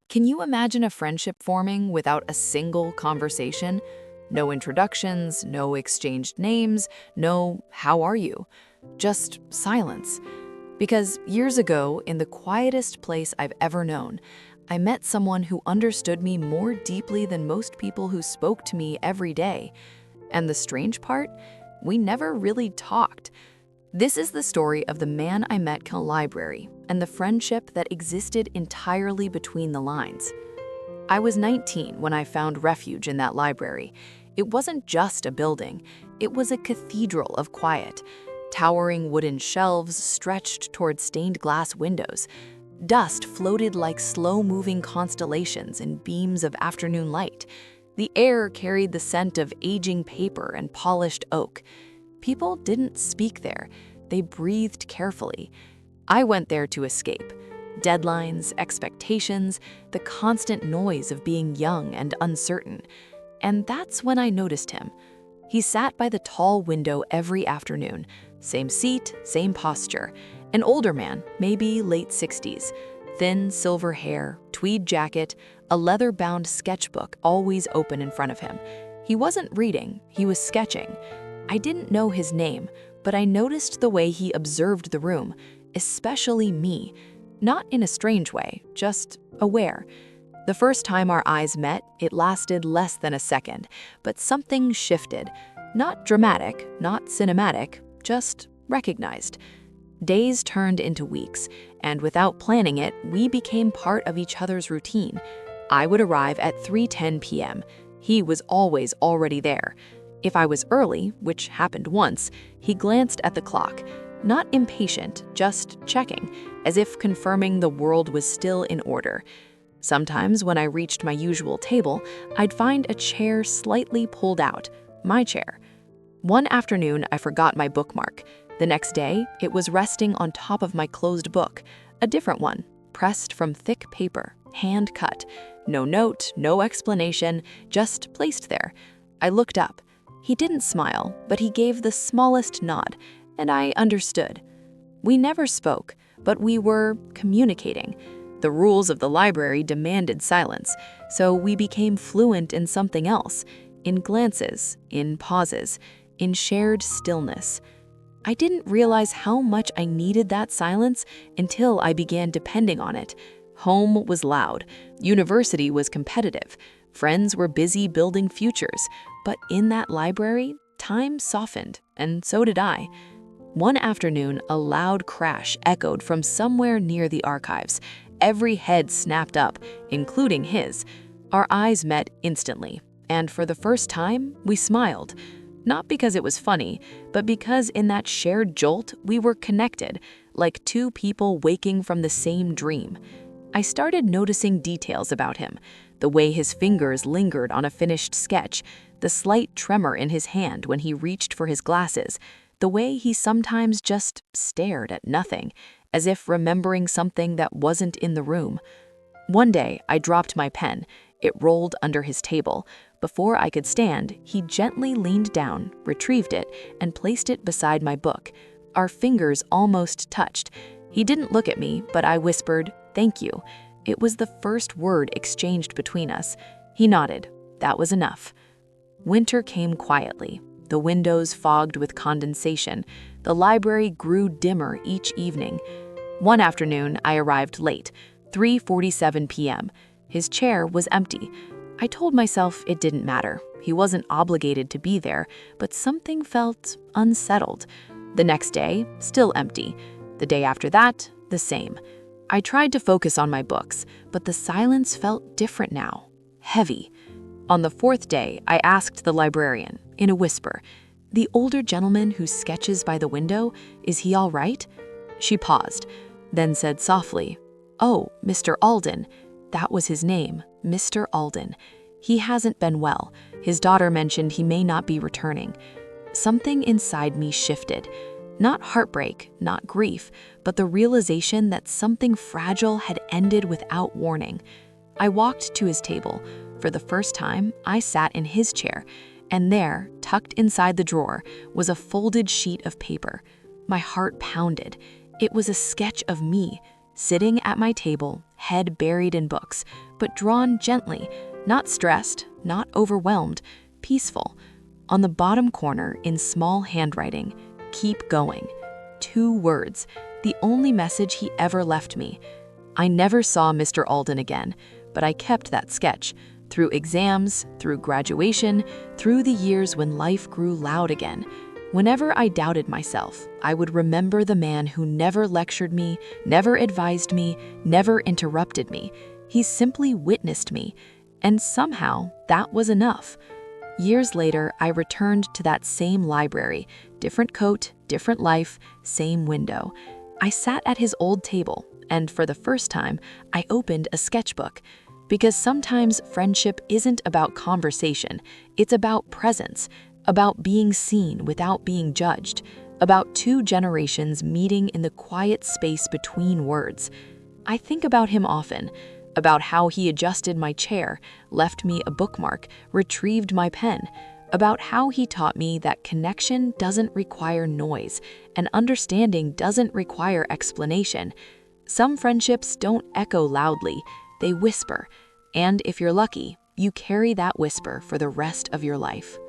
Can you imagine a friendship forming without a single conversation? No introductions, no exchanged names, no "how are you?" Just silence. Because years ago, in the quietest place I've ever known, I met someone who understood me more deeply than most people who spoke to me every day. And the strange part? We never really talked. This is the story of the man I met in a library and the friendship that existed entirely between the lines. I was 19 when I found refuge in that library. It wasn't just a building, it was a cathedral of quiet. Towering wooden shelves stretched toward stained glass windows. Dust floated like slow-moving constellations in beams of afternoon light. The air carried the scent of aging paper and polished oak. People didn't speak there. They breathed carefully. I went there to escape. Deadlines, expectations, the constant noise of being young and uncertain. And that's when I noticed him. He sat by the tall window every afternoon. Same seat, same posture. An older man, maybe late 60s. Thin silver hair, tweed jacket, a leather-bound sketchbook always open in front of him. He wasn't reading, he was sketching. I didn't know his name, but I noticed the way he observed the room, especially me. Not in a strange way, just aware. The first time our eyes met, it lasted less than a second, but something shifted. Not dramatic, not cinematic, just recognized. Days turned into weeks, and without planning it, we became part of each other's routine. I would arrive at 3:10 p.m. He was always already there. If I was early, which happened once, he glanced at the clock. Not impatient, just checking, as if confirming the world was still in order. Sometimes when I reached my usual table, I'd find a chair slightly pulled out, my chair. One afternoon, I forgot my bookmark. The next day, it was resting on top of my closed book, a different one, pressed from thick paper, hand cut. No note, no explanation, just placed there. I looked up. He didn't smile, but he gave the smallest nod, and I understood. We never spoke, but we were communicating. The rules of the library demanded silence, so we became fluent in something else, in glances, in pauses, in shared stillness. I didn't realize how much I needed that silence until I began depending on it. Home was loud, university was competitive, friends were busy building futures, but in that library, time softened, and so did I. One afternoon, a loud crash echoed from somewhere near the archives. Every head snapped up, including his. Our eyes met instantly, and for the first time, we smiled. Not because it was funny, but because in that shared jolt, we were connected, like two people waking from the same dream. I started noticing details about him, the way his fingers lingered on a finished sketch, the slight tremor in his hand when he reached for his glasses, the way he sometimes just stared at nothing, as if remembering something that wasn't in the room. One day, I dropped my pen. It rolled under his table. Before I could stand, he gently leaned down, retrieved it, and placed it beside my book. Our fingers almost touched. He didn't look at me, but I whispered, "Thank you." It was the first word exchanged between us. He nodded. That was enough. Winter came quietly. The windows fogged with condensation. The library grew dimmer each evening. One afternoon, I arrived late, 3:47 p.m. His chair was empty. I told myself it didn't matter. He wasn't obligated to be there, but something felt unsettled. The next day, still empty. The day after that, the same. I tried to focus on my books, but the silence felt different now, heavy. On the fourth day, I asked the librarian, in a whisper, "The older gentleman who sketches by the window, is he all right?" She paused, then said softly, "Oh, Mr. Alden." That was his name, Mr. Alden. "He hasn't been well. His daughter mentioned he may not be returning." Something inside me shifted. Not heartbreak, not grief, but the realization that something fragile had ended without warning. I walked to his table. For the first time, I sat in his chair, and there, tucked inside the drawer, was a folded sheet of paper. My heart pounded. It was a sketch of me, sitting at my table, head buried in books, but drawn gently, not stressed, not overwhelmed, peaceful. On the bottom corner, in small handwriting, "Keep going." 2 words, the only message he ever left me. I never saw Mr. Alden again, but I kept that sketch. Through exams, through graduation, through the years when life grew loud again. Whenever I doubted myself, I would remember the man who never lectured me, never advised me, never interrupted me. He simply witnessed me, and somehow that was enough. Years later, I returned to that same library, different coat, different life, same window. I sat at his old table, and for the first time, I opened a sketchbook. Because sometimes friendship isn't about conversation, it's about presence, about being seen without being judged, about 2 generations meeting in the quiet space between words. I think about him often, about how he adjusted my chair, left me a bookmark, retrieved my pen, about how he taught me that connection doesn't require noise, and understanding doesn't require explanation. Some friendships don't echo loudly, they whisper, and if you're lucky, you carry that whisper for the rest of your life.